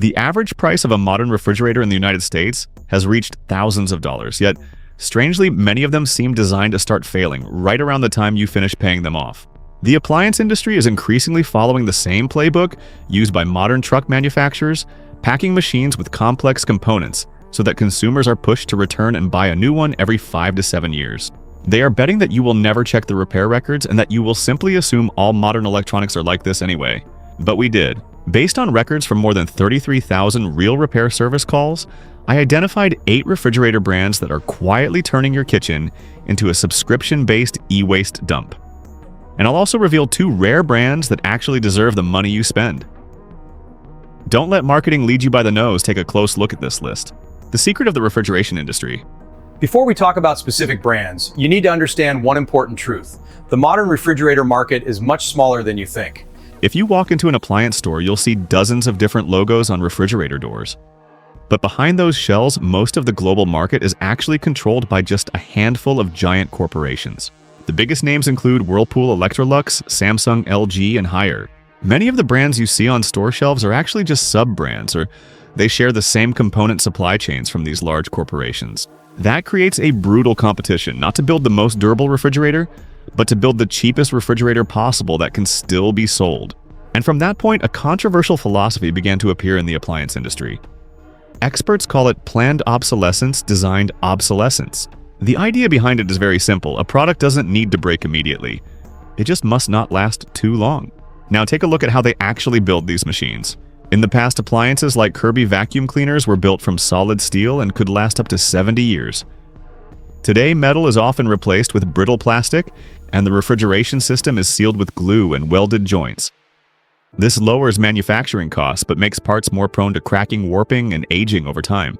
The average price of a modern refrigerator in the United States has reached thousands of dollars, yet strangely, many of them seem designed to start failing right around the time you finish paying them off. The appliance industry is increasingly following the same playbook used by modern truck manufacturers, packing machines with complex components so that consumers are pushed to return and buy a new one every 5 to 7 years. They are betting that you will never check the repair records and that you will simply assume all modern electronics are like this anyway. But we did. Based on records from more than 33,000 real repair service calls, I identified 8 refrigerator brands that are quietly turning your kitchen into a subscription-based e-waste dump. And I'll also reveal 2 rare brands that actually deserve the money you spend. Don't let marketing lead you by the nose. Take a close look at this list. The secret of the refrigeration industry. Before we talk about specific brands, you need to understand one important truth. The modern refrigerator market is much smaller than you think. If you walk into an appliance store, you'll see dozens of different logos on refrigerator doors. But behind those shells, most of the global market is actually controlled by just a handful of giant corporations. The biggest names include Whirlpool, Electrolux, Samsung, LG, and Haier. Many of the brands you see on store shelves are actually just sub-brands, or they share the same component supply chains from these large corporations. That creates a brutal competition, not to build the most durable refrigerator, but to build the cheapest refrigerator possible that can still be sold. And from that point, a controversial philosophy began to appear in the appliance industry. Experts call it planned obsolescence, designed obsolescence. The idea behind it is very simple. A product doesn't need to break immediately. It just must not last too long. Now take a look at how they actually build these machines. In the past, appliances like Kirby vacuum cleaners were built from solid steel and could last up to 70 years. Today, metal is often replaced with brittle plastic, and the refrigeration system is sealed with glue and welded joints. This lowers manufacturing costs but makes parts more prone to cracking, warping, and aging over time.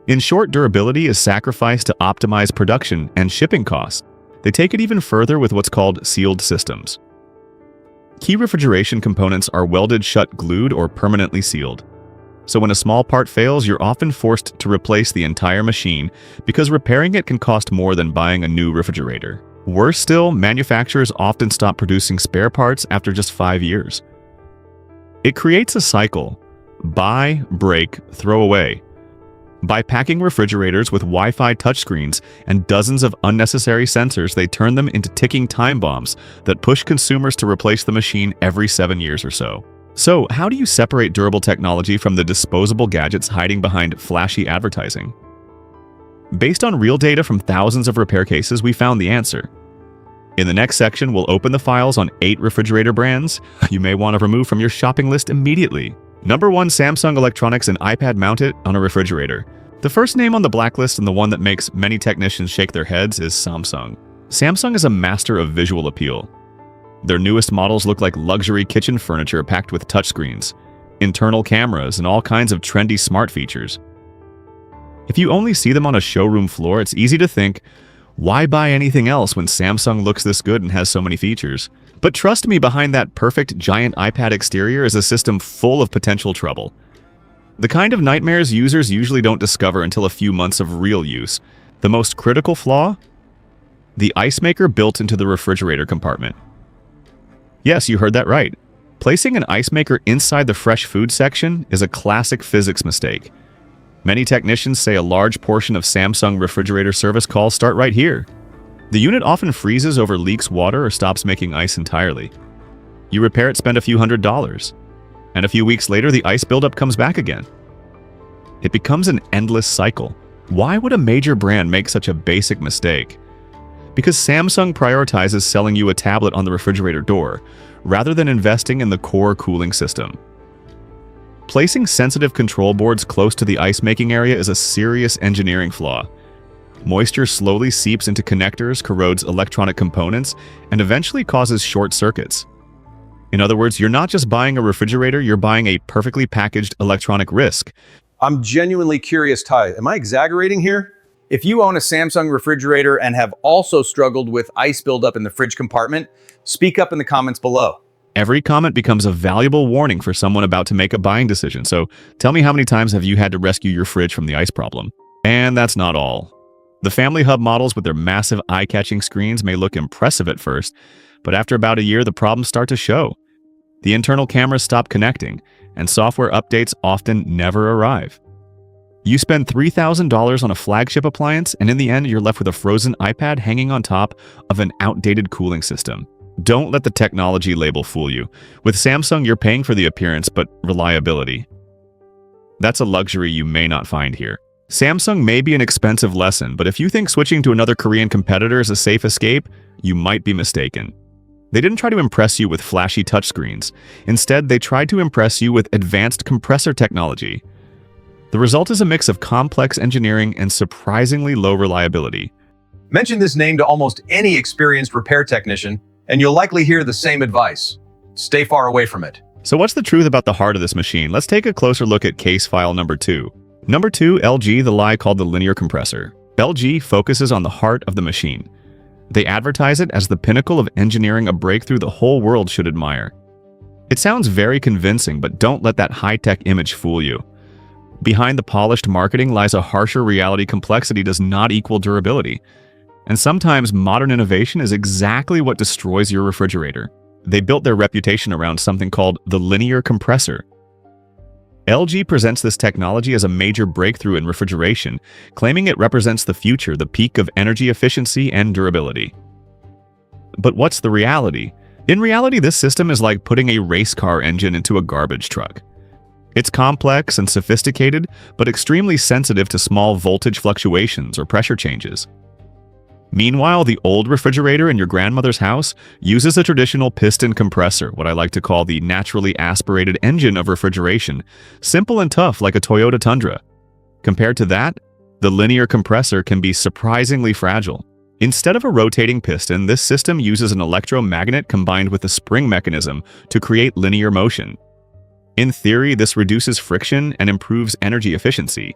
In short, durability is sacrificed to optimize production and shipping costs. They take it even further with what's called sealed systems. Key refrigeration components are welded shut, glued, or permanently sealed. So when a small part fails, you're often forced to replace the entire machine because repairing it can cost more than buying a new refrigerator. Worse still, manufacturers often stop producing spare parts after just 5 years. It creates a cycle: buy, break, throw away. By packing refrigerators with Wi-Fi touchscreens and dozens of unnecessary sensors, they turn them into ticking time bombs that push consumers to replace the machine every 7 years or so. So, how do you separate durable technology from the disposable gadgets hiding behind flashy advertising? Based on real data from thousands of repair cases, we found the answer. In the next section, we'll open the files on 8 refrigerator brands you may want to remove from your shopping list immediately. Number 1, Samsung Electronics and iPad mounted on a refrigerator. The first name on the blacklist and the one that makes many technicians shake their heads is Samsung. Samsung is a master of visual appeal. Their newest models look like luxury kitchen furniture packed with touchscreens, internal cameras, and all kinds of trendy smart features. If you only see them on a showroom floor, it's easy to think, why buy anything else when Samsung looks this good and has so many features? But trust me, behind that perfect giant iPad exterior is a system full of potential trouble. The kind of nightmares users usually don't discover until a few months of real use. The most critical flaw? The ice maker built into the refrigerator compartment. Yes, you heard that right. Placing an ice maker inside the fresh food section is a classic physics mistake. Many technicians say a large portion of Samsung refrigerator service calls start right here. The unit often freezes over, leaks water, or stops making ice entirely. You repair it, spend a few $100s. And a few weeks later, the ice buildup comes back again. It becomes an endless cycle. Why would a major brand make such a basic mistake? Because Samsung prioritizes selling you a tablet on the refrigerator door, rather than investing in the core cooling system. Placing sensitive control boards close to the ice-making area is a serious engineering flaw. Moisture slowly seeps into connectors, corrodes electronic components, and eventually causes short circuits. In other words, you're not just buying a refrigerator, you're buying a perfectly packaged electronic risk. I'm genuinely curious, Ty. Am I exaggerating here? If you own a Samsung refrigerator and have also struggled with ice buildup in the fridge compartment, speak up in the comments below. Every comment becomes a valuable warning for someone about to make a buying decision. So tell me, how many times have you had to rescue your fridge from the ice problem? And that's not all. The Family Hub models with their massive eye-catching screens may look impressive at first, but after about a year, the problems start to show. The internal cameras stop connecting, and software updates often never arrive. You spend $3,000 on a flagship appliance, and in the end, you're left with a frozen iPad hanging on top of an outdated cooling system. Don't let the technology label fool you. With Samsung, you're paying for the appearance, but reliability. That's a luxury you may not find here. Samsung may be an expensive lesson, but if you think switching to another Korean competitor is a safe escape, you might be mistaken. They didn't try to impress you with flashy touchscreens. Instead, they tried to impress you with advanced compressor technology. The result is a mix of complex engineering and surprisingly low reliability. Mention this name to almost any experienced repair technician, and you'll likely hear the same advice. Stay far away from it. So what's the truth about the heart of this machine? Let's take a closer look at case file number 2. Number 2, LG, the lie called the Linear Compressor. LG focuses on the heart of the machine. They advertise it as the pinnacle of engineering, a breakthrough the whole world should admire. It sounds very convincing, but don't let that high-tech image fool you. Behind the polished marketing lies a harsher reality. Complexity does not equal durability. And sometimes modern innovation is exactly what destroys your refrigerator. They built their reputation around something called the Linear Compressor. LG presents this technology as a major breakthrough in refrigeration, claiming it represents the future, the peak of energy efficiency and durability. But what's the reality? In reality, this system is like putting a race car engine into a garbage truck. It's complex and sophisticated, but extremely sensitive to small voltage fluctuations or pressure changes. Meanwhile, the old refrigerator in your grandmother's house uses a traditional piston compressor, what I like to call the naturally aspirated engine of refrigeration, simple and tough like a Toyota Tundra. Compared to that, the linear compressor can be surprisingly fragile. Instead of a rotating piston, this system uses an electromagnet combined with a spring mechanism to create linear motion. In theory, this reduces friction and improves energy efficiency.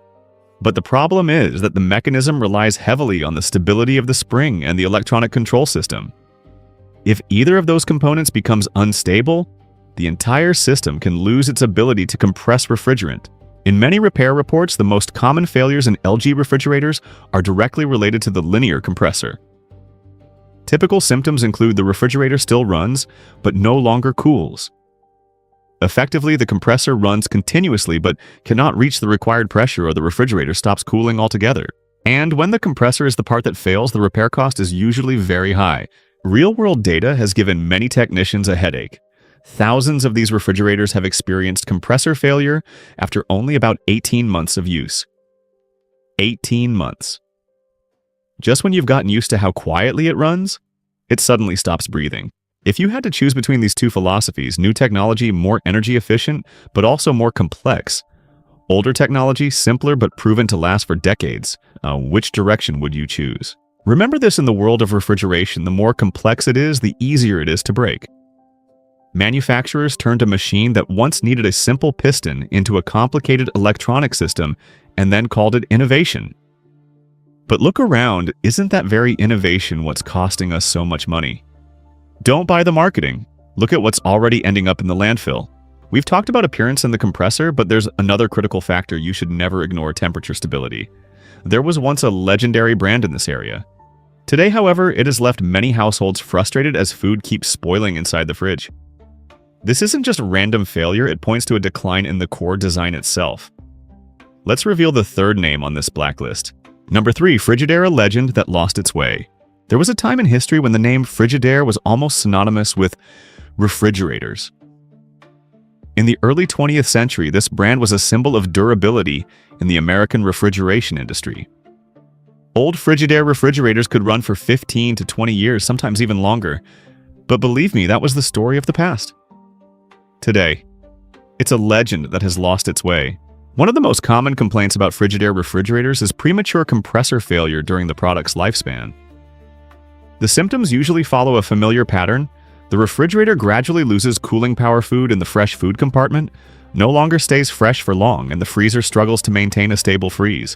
But the problem is that the mechanism relies heavily on the stability of the spring and the electronic control system. If either of those components becomes unstable, the entire system can lose its ability to compress refrigerant. In many repair reports, the most common failures in LG refrigerators are directly related to the linear compressor. Typical symptoms include the refrigerator still runs, but no longer cools. Effectively, the compressor runs continuously but cannot reach the required pressure, or the refrigerator stops cooling altogether. And when the compressor is the part that fails, the repair cost is usually very high. Real-world data has given many technicians a headache. Thousands of these refrigerators have experienced compressor failure after only about 18 months of use. 18 months. Just when you've gotten used to how quietly it runs, it suddenly stops breathing. If you had to choose between these two philosophies, new technology, more energy efficient, but also more complex, older technology, simpler but proven to last for decades, which direction would you choose? Remember this: in the world of refrigeration, the more complex it is, the easier it is to break. Manufacturers turned a machine that once needed a simple piston into a complicated electronic system and then called it innovation. But look around, isn't that very innovation what's costing us so much money? Don't buy the marketing. Look at what's already ending up in the landfill. We've talked about appearance in the compressor, but there's another critical factor you should never ignore: temperature stability. There was once a legendary brand in this area. Today, however, it has left many households frustrated as food keeps spoiling inside the fridge. This isn't just random failure, it points to a decline in the core design itself. Let's reveal the third name on this blacklist. Number 3, Frigidaire, a legend that lost its way. There was a time in history when the name Frigidaire was almost synonymous with refrigerators. In the early 20th century, this brand was a symbol of durability in the American refrigeration industry. Old Frigidaire refrigerators could run for 15 to 20 years, sometimes even longer. But believe me, that was the story of the past. Today, it's a legend that has lost its way. One of the most common complaints about Frigidaire refrigerators is premature compressor failure during the product's lifespan. The symptoms usually follow a familiar pattern. The refrigerator gradually loses cooling power. Food in the fresh food compartment no longer stays fresh for long, and the freezer struggles to maintain a stable freeze.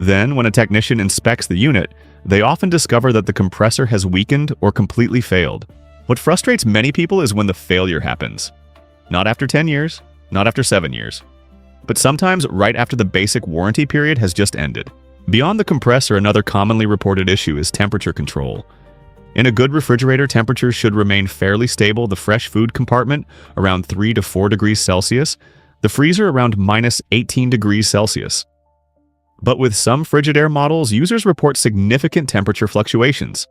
Then, when a technician inspects the unit, they often discover that the compressor has weakened or completely failed. What frustrates many people is when the failure happens. Not after 10 years, not after 7 years, but sometimes right after the basic warranty period has just ended. Beyond the compressor, another commonly reported issue is temperature control. In a good refrigerator, temperatures should remain fairly stable. The fresh food compartment around 3 to 4 degrees Celsius, the freezer around minus 18 degrees Celsius. But with some Frigidaire models, users report significant temperature fluctuations.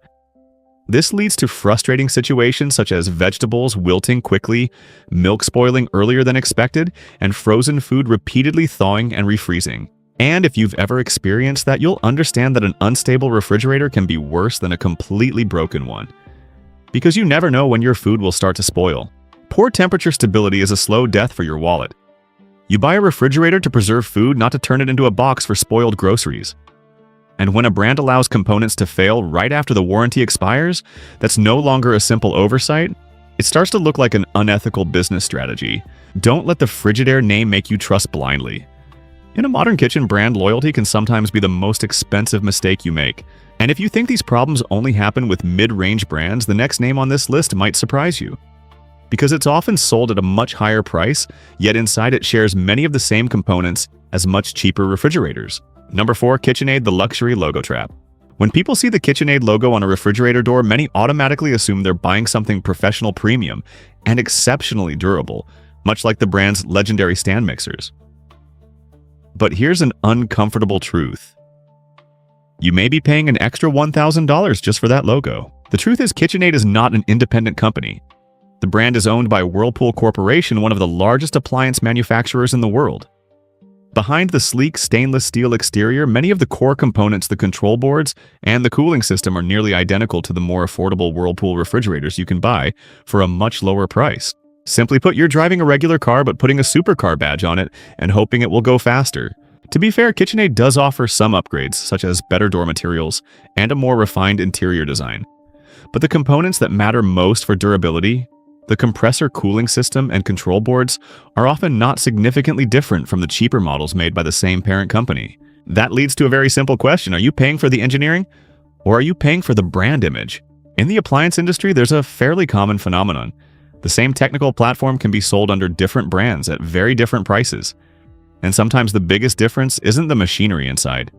This leads to frustrating situations such as vegetables wilting quickly, milk spoiling earlier than expected, and frozen food repeatedly thawing and refreezing. And if you've ever experienced that, you'll understand that an unstable refrigerator can be worse than a completely broken one, because you never know when your food will start to spoil. Poor temperature stability is a slow death for your wallet. You buy a refrigerator to preserve food, not to turn it into a box for spoiled groceries. And when a brand allows components to fail right after the warranty expires, that's no longer a simple oversight. It starts to look like an unethical business strategy. Don't let the Frigidaire name make you trust blindly. In a modern kitchen, brand loyalty can sometimes be the most expensive mistake you make. And if you think these problems only happen with mid-range brands, the next name on this list might surprise you. Because it's often sold at a much higher price, yet inside it shares many of the same components as much cheaper refrigerators. Number 4, KitchenAid, the luxury logo trap. When people see the KitchenAid logo on a refrigerator door, many automatically assume they're buying something professional, premium, and exceptionally durable, much like the brand's legendary stand mixers. But here's an uncomfortable truth. You may be paying an extra $1,000 just for that logo. The truth is, KitchenAid is not an independent company. The brand is owned by Whirlpool Corporation, one of the largest appliance manufacturers in the world. Behind the sleek stainless steel exterior, many of the core components, the control boards, and the cooling system are nearly identical to the more affordable Whirlpool refrigerators you can buy for a much lower price. Simply put, you're driving a regular car but putting a supercar badge on it and hoping it will go faster. To be fair, KitchenAid does offer some upgrades, such as better door materials and a more refined interior design. But the components that matter most for durability, the compressor cooling system and control boards, are often not significantly different from the cheaper models made by the same parent company. That leads to a very simple question. Are you paying for the engineering, or are you paying for the brand image? In the appliance industry, there's a fairly common phenomenon. The same technical platform can be sold under different brands at very different prices. And sometimes the biggest difference isn't the machinery inside.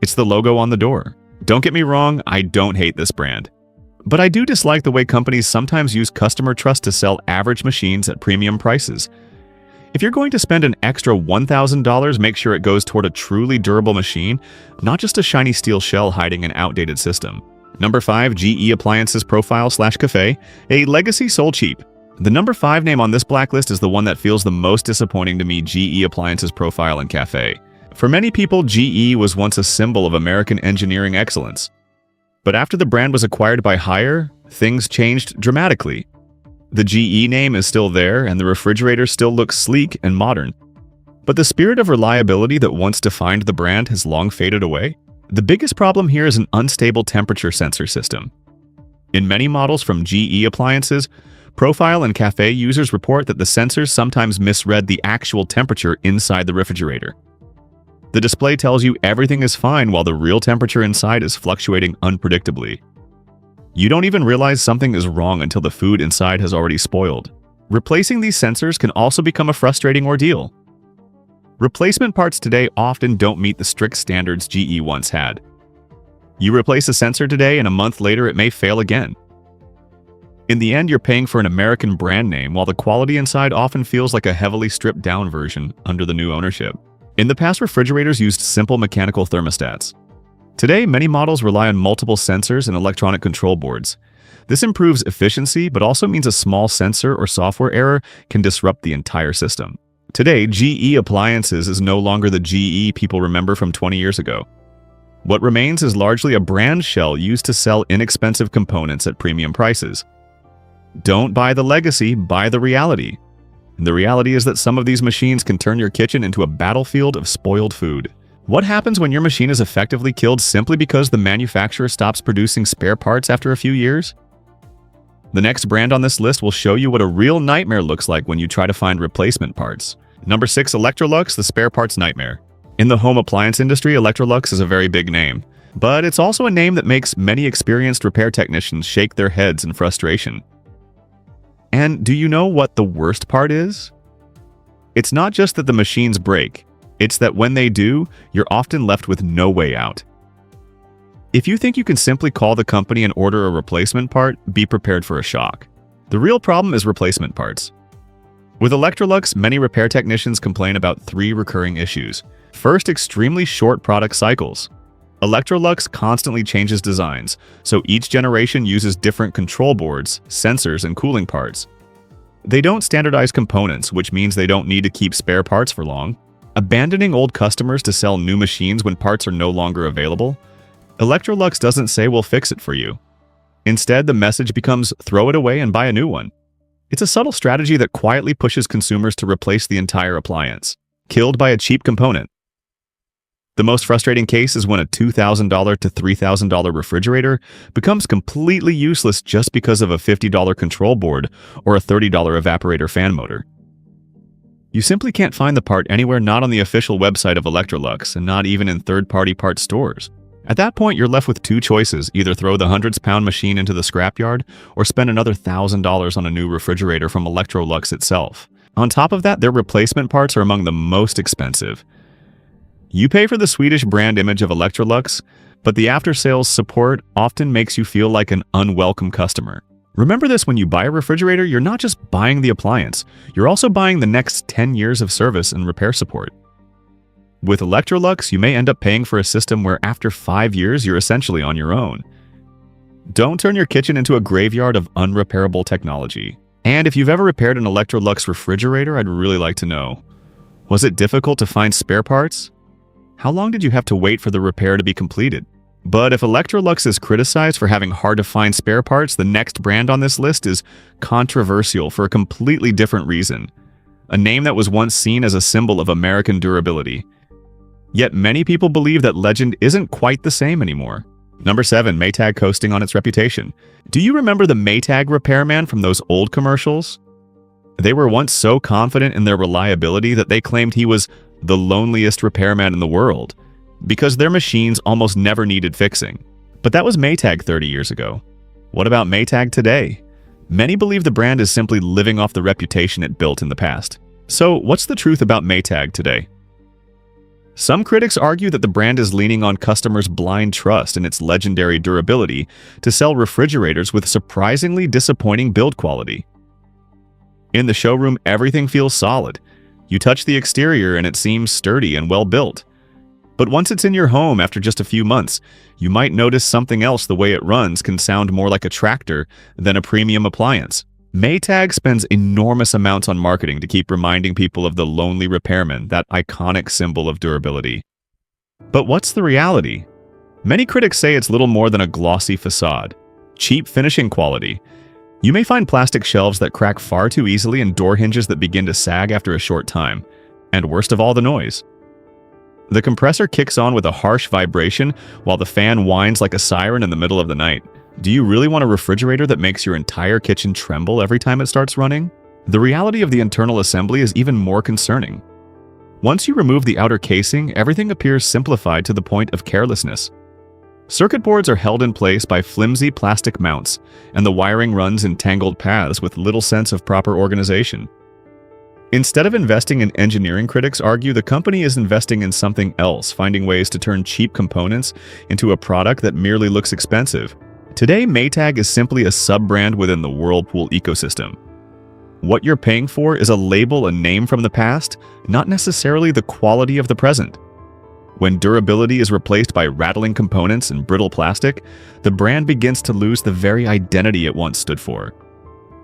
It's the logo on the door. Don't get me wrong, I don't hate this brand. But I do dislike the way companies sometimes use customer trust to sell average machines at premium prices. If you're going to spend an extra $1,000, make sure it goes toward a truly durable machine, not just a shiny steel shell hiding an outdated system. Number 5, GE Appliances Profile/Cafe, a legacy sold cheap. The number 5 name on this blacklist is the one that feels the most disappointing to me, GE Appliances Profile and Cafe. For many people, GE was once a symbol of American engineering excellence. But after the brand was acquired by Haier, things changed dramatically. The GE name is still there, and the refrigerator still looks sleek and modern. But the spirit of reliability that once defined the brand has long faded away. The biggest problem here is an unstable temperature sensor system. In many models from GE Appliances, Profile and Cafe users report that the sensors sometimes misread the actual temperature inside the refrigerator. The display tells you everything is fine while the real temperature inside is fluctuating unpredictably. You don't even realize something is wrong until the food inside has already spoiled. Replacing these sensors can also become a frustrating ordeal. Replacement parts today often don't meet the strict standards GE once had. You replace a sensor today and a month later it may fail again. In the end, you're paying for an American brand name while the quality inside often feels like a heavily stripped down version under the new ownership. In the past, refrigerators used simple mechanical thermostats. Today, many models rely on multiple sensors and electronic control boards. This improves efficiency, but also means a small sensor or software error can disrupt the entire system. Today, GE Appliances is no longer the GE people remember from 20 years ago. What remains is largely a brand shell used to sell inexpensive components at premium prices. Don't buy the legacy, buy the reality. And the reality is that some of these machines can turn your kitchen into a battlefield of spoiled food. What happens when your machine is effectively killed simply because the manufacturer stops producing spare parts after a few years? The next brand on this list will show you what a real nightmare looks like when you try to find replacement parts. Number 6, Electrolux, the spare parts nightmare. In the home appliance industry, Electrolux is a very big name. But it's also a name that makes many experienced repair technicians shake their heads in frustration. And do you know what the worst part is? It's not just that the machines break, it's that when they do, you're often left with no way out. If you think you can simply call the company and order a replacement part, be prepared for a shock. The real problem is replacement parts. With Electrolux, many repair technicians complain about 3 recurring issues. First, extremely short product cycles. Electrolux constantly changes designs, so each generation uses different control boards, sensors, and cooling parts. They don't standardize components, which means they don't need to keep spare parts for long. Abandoning old customers to sell new machines when parts are no longer available. Electrolux doesn't say we'll fix it for you. Instead, the message becomes throw it away and buy a new one. It's a subtle strategy that quietly pushes consumers to replace the entire appliance, killed by a cheap component. The most frustrating case is when a $2,000 to $3,000 refrigerator becomes completely useless just because of a $50 control board or a $30 evaporator fan motor. You simply can't find the part anywhere not on the official website of Electrolux and not even in third-party parts stores. At that point, you're left with 2 choices: either throw the hundreds-pound machine into the scrapyard or spend another $1,000 on a new refrigerator from Electrolux itself. On top of that, their replacement parts are among the most expensive. You pay for the Swedish brand image of Electrolux, but the after-sales support often makes you feel like an unwelcome customer. Remember this: when you buy a refrigerator, you're not just buying the appliance, you're also buying the next 10 years of service and repair support. With Electrolux, you may end up paying for a system where after 5 years, you're essentially on your own. Don't turn your kitchen into a graveyard of unrepairable technology. And if you've ever repaired an Electrolux refrigerator, I'd really like to know. Was it difficult to find spare parts? How long did you have to wait for the repair to be completed? But if Electrolux is criticized for having hard-to-find spare parts, the next brand on this list is controversial for a completely different reason. A name that was once seen as a symbol of American durability. Yet many people believe that legend isn't quite the same anymore. Number 7. Maytag coasting on its reputation. Do you remember the Maytag repairman from those old commercials? They were once so confident in their reliability that they claimed he was the loneliest repairman in the world, because their machines almost never needed fixing. But that was Maytag 30 years ago. What about Maytag today? Many believe the brand is simply living off the reputation it built in the past. So what's the truth about Maytag today? Some critics argue that the brand is leaning on customers' blind trust in its legendary durability to sell refrigerators with surprisingly disappointing build quality. In the showroom, everything feels solid. You touch the exterior and it seems sturdy and well built. But once it's in your home after just a few months, you might notice something else. The way it runs can sound more like a tractor than a premium appliance. Maytag spends enormous amounts on marketing to keep reminding people of the lonely repairman, that iconic symbol of durability. But what's the reality? Many critics say it's little more than a glossy facade, cheap finishing quality. You may find plastic shelves that crack far too easily and door hinges that begin to sag after a short time. And worst of all, the noise. The compressor kicks on with a harsh vibration while the fan whines like a siren in the middle of the night. Do you really want a refrigerator that makes your entire kitchen tremble every time it starts running? The reality of the internal assembly is even more concerning. Once you remove the outer casing, everything appears simplified to the point of carelessness. Circuit boards are held in place by flimsy plastic mounts, and the wiring runs in tangled paths with little sense of proper organization. Instead of investing in engineering, critics argue the company is investing in something else, finding ways to turn cheap components into a product that merely looks expensive. Today, Maytag is simply a sub-brand within the Whirlpool ecosystem. What you're paying for is a label, a name from the past, not necessarily the quality of the present. When durability is replaced by rattling components and brittle plastic, the brand begins to lose the very identity it once stood for.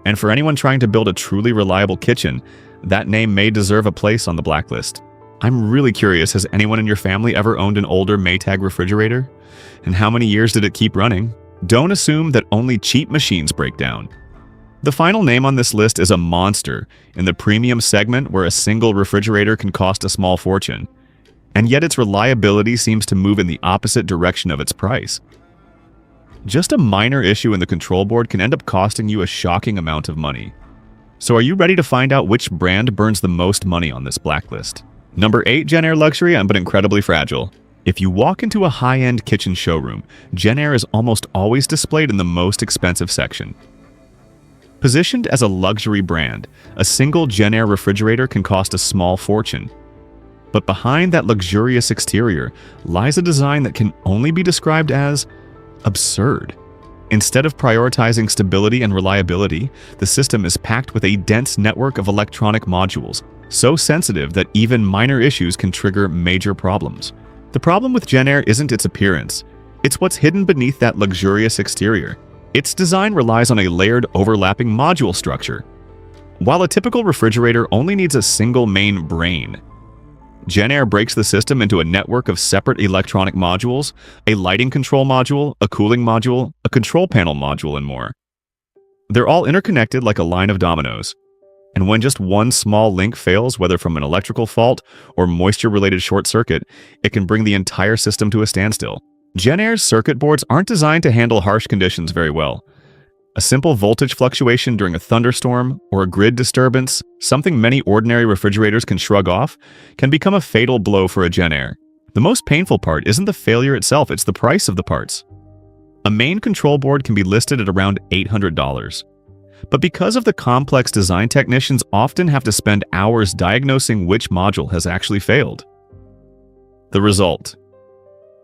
And for anyone trying to build a truly reliable kitchen, that name may deserve a place on the blacklist. I'm really curious, has anyone in your family ever owned an older Maytag refrigerator? And how many years did it keep running? Don't assume that only cheap machines break down. The final name on this list is a monster in the premium segment where a single refrigerator can cost a small fortune. And yet its reliability seems to move in the opposite direction of its price. Just a minor issue in the control board can end up costing you a shocking amount of money. So are you ready to find out which brand burns the most money on this blacklist? Number 8, JennAir luxury but incredibly fragile. If you walk into a high-end kitchen showroom, JennAir is almost always displayed in the most expensive section. Positioned as a luxury brand, a single JennAir refrigerator can cost a small fortune. But behind that luxurious exterior lies a design that can only be described as absurd. Instead of prioritizing stability and reliability, the system is packed with a dense network of electronic modules, so sensitive that even minor issues can trigger major problems. The problem with JennAir isn't its appearance, it's what's hidden beneath that luxurious exterior. Its design relies on a layered, overlapping module structure. While a typical refrigerator only needs a single main brain, JennAir breaks the system into a network of separate electronic modules, a lighting control module, a cooling module, a control panel module, and more. They're all interconnected like a line of dominoes. And when just one small link fails, whether from an electrical fault or moisture-related short circuit, it can bring the entire system to a standstill. JennAir's circuit boards aren't designed to handle harsh conditions very well. A simple voltage fluctuation during a thunderstorm or a grid disturbance, something many ordinary refrigerators can shrug off, can become a fatal blow for a JennAir. The most painful part isn't the failure itself, it's the price of the parts. A main control board can be listed at around $800. But because of the complex design, technicians often have to spend hours diagnosing which module has actually failed. The result: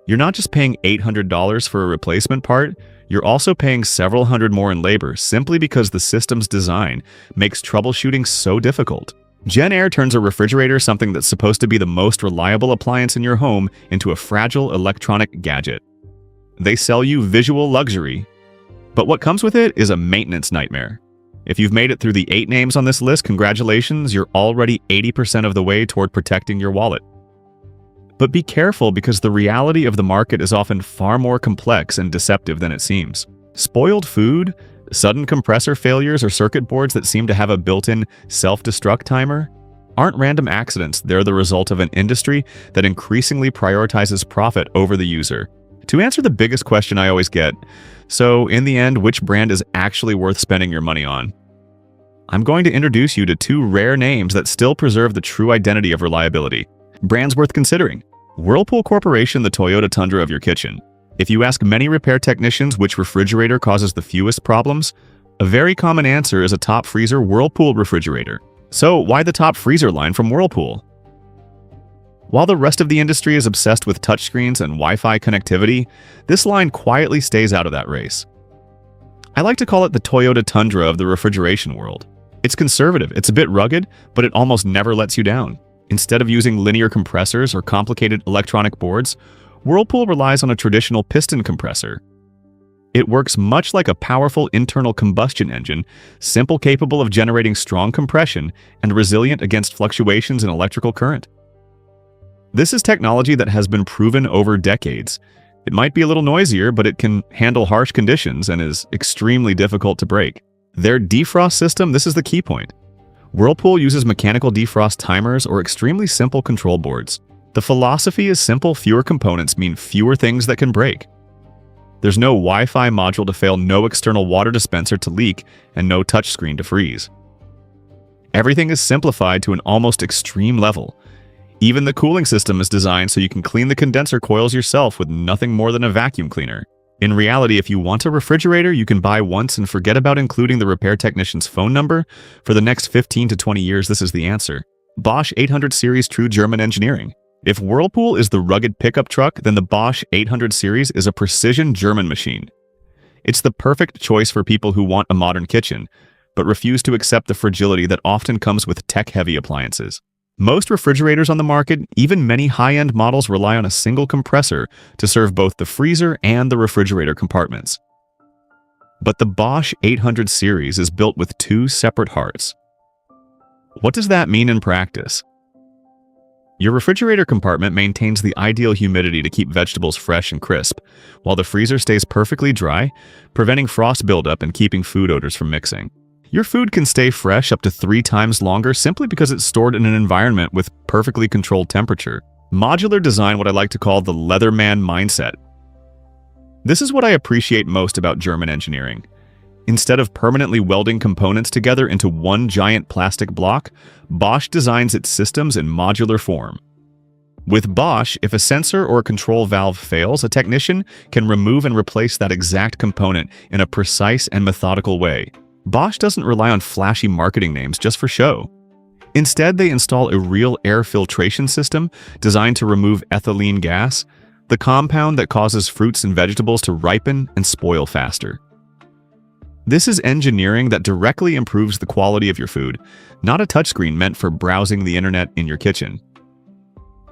you're not just paying $800 for a replacement part, you're also paying several hundred more in labor simply because the system's design makes troubleshooting so difficult. JennAir turns a refrigerator, something that's supposed to be the most reliable appliance in your home, into a fragile electronic gadget. They sell you visual luxury, but what comes with it is a maintenance nightmare. If you've made it through the 8 names on this list, congratulations, you're already 80% of the way toward protecting your wallet. But be careful, because the reality of the market is often far more complex and deceptive than it seems. Spoiled food, sudden compressor failures, or circuit boards that seem to have a built-in self-destruct timer aren't random accidents. They're the result of an industry that increasingly prioritizes profit over the user. To answer the biggest question I always get, so in the end, which brand is actually worth spending your money on? I'm going to introduce you to 2 rare names that still preserve the true identity of reliability. Brands worth considering. Whirlpool Corporation, the Toyota Tundra of your kitchen. If you ask many repair technicians which refrigerator causes the fewest problems, a very common answer is a top freezer Whirlpool refrigerator. So why the top freezer line from Whirlpool? While the rest of the industry is obsessed with touchscreens and Wi-Fi connectivity, this line quietly stays out of that race. I like to call it the Toyota Tundra of the refrigeration world. It's conservative, it's a bit rugged, but it almost never lets you down. Instead of using linear compressors or complicated electronic boards, Whirlpool relies on a traditional piston compressor. It works much like a powerful internal combustion engine, simple, capable of generating strong compression, and resilient against fluctuations in electrical current. This is technology that has been proven over decades. It might be a little noisier, but it can handle harsh conditions and is extremely difficult to break. Their defrost system, this is the key point. Whirlpool uses mechanical defrost timers or extremely simple control boards. The philosophy is simple: fewer components mean fewer things that can break. There's no Wi-Fi module to fail, no external water dispenser to leak, and no touchscreen to freeze. Everything is simplified to an almost extreme level. Even the cooling system is designed so you can clean the condenser coils yourself with nothing more than a vacuum cleaner. In reality, if you want a refrigerator you can buy once and forget about including the repair technician's phone number, for the next 15 to 20 years, this is the answer. Bosch 800 series, true German engineering. If Whirlpool is the rugged pickup truck, then the Bosch 800 series is a precision German machine. It's the perfect choice for people who want a modern kitchen, but refuse to accept the fragility that often comes with tech-heavy appliances. Most refrigerators on the market, even many high-end models, rely on a single compressor to serve both the freezer and the refrigerator compartments. But the Bosch 800 series is built with 2 separate hearts. What does that mean in practice? Your refrigerator compartment maintains the ideal humidity to keep vegetables fresh and crisp, while the freezer stays perfectly dry, preventing frost buildup and keeping food odors from mixing. Your food can stay fresh up to 3 times longer simply because it's stored in an environment with perfectly controlled temperature. Modular design, what I like to call the Leatherman mindset. This is what I appreciate most about German engineering. Instead of permanently welding components together into one giant plastic block, Bosch designs its systems in modular form. With Bosch, if a sensor or a control valve fails, a technician can remove and replace that exact component in a precise and methodical way. Bosch doesn't rely on flashy marketing names just for show. Instead, they install a real air filtration system designed to remove ethylene gas, the compound that causes fruits and vegetables to ripen and spoil faster. This is engineering that directly improves the quality of your food, not a touchscreen meant for browsing the internet in your kitchen.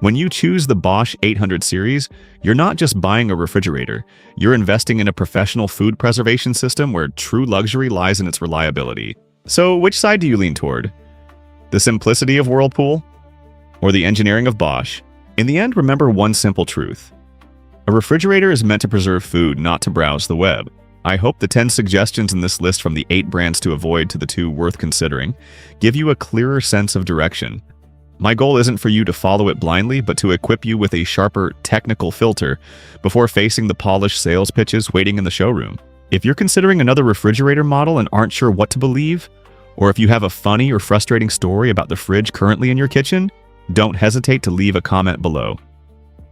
When you choose the Bosch 800 series, you're not just buying a refrigerator, you're investing in a professional food preservation system where true luxury lies in its reliability. So which side do you lean toward? The simplicity of Whirlpool? Or the engineering of Bosch? In the end, remember one simple truth. A refrigerator is meant to preserve food, not to browse the web. I hope the 10 suggestions in this list from the 8 brands to avoid to the 2 worth considering give you a clearer sense of direction. My goal isn't for you to follow it blindly, but to equip you with a sharper technical filter before facing the polished sales pitches waiting in the showroom. If you're considering another refrigerator model and aren't sure what to believe, or if you have a funny or frustrating story about the fridge currently in your kitchen, don't hesitate to leave a comment below.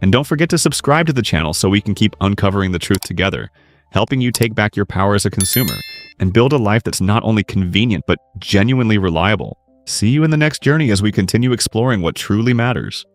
And don't forget to subscribe to the channel so we can keep uncovering the truth together, helping you take back your power as a consumer and build a life that's not only convenient but genuinely reliable. See you in the next journey as we continue exploring what truly matters.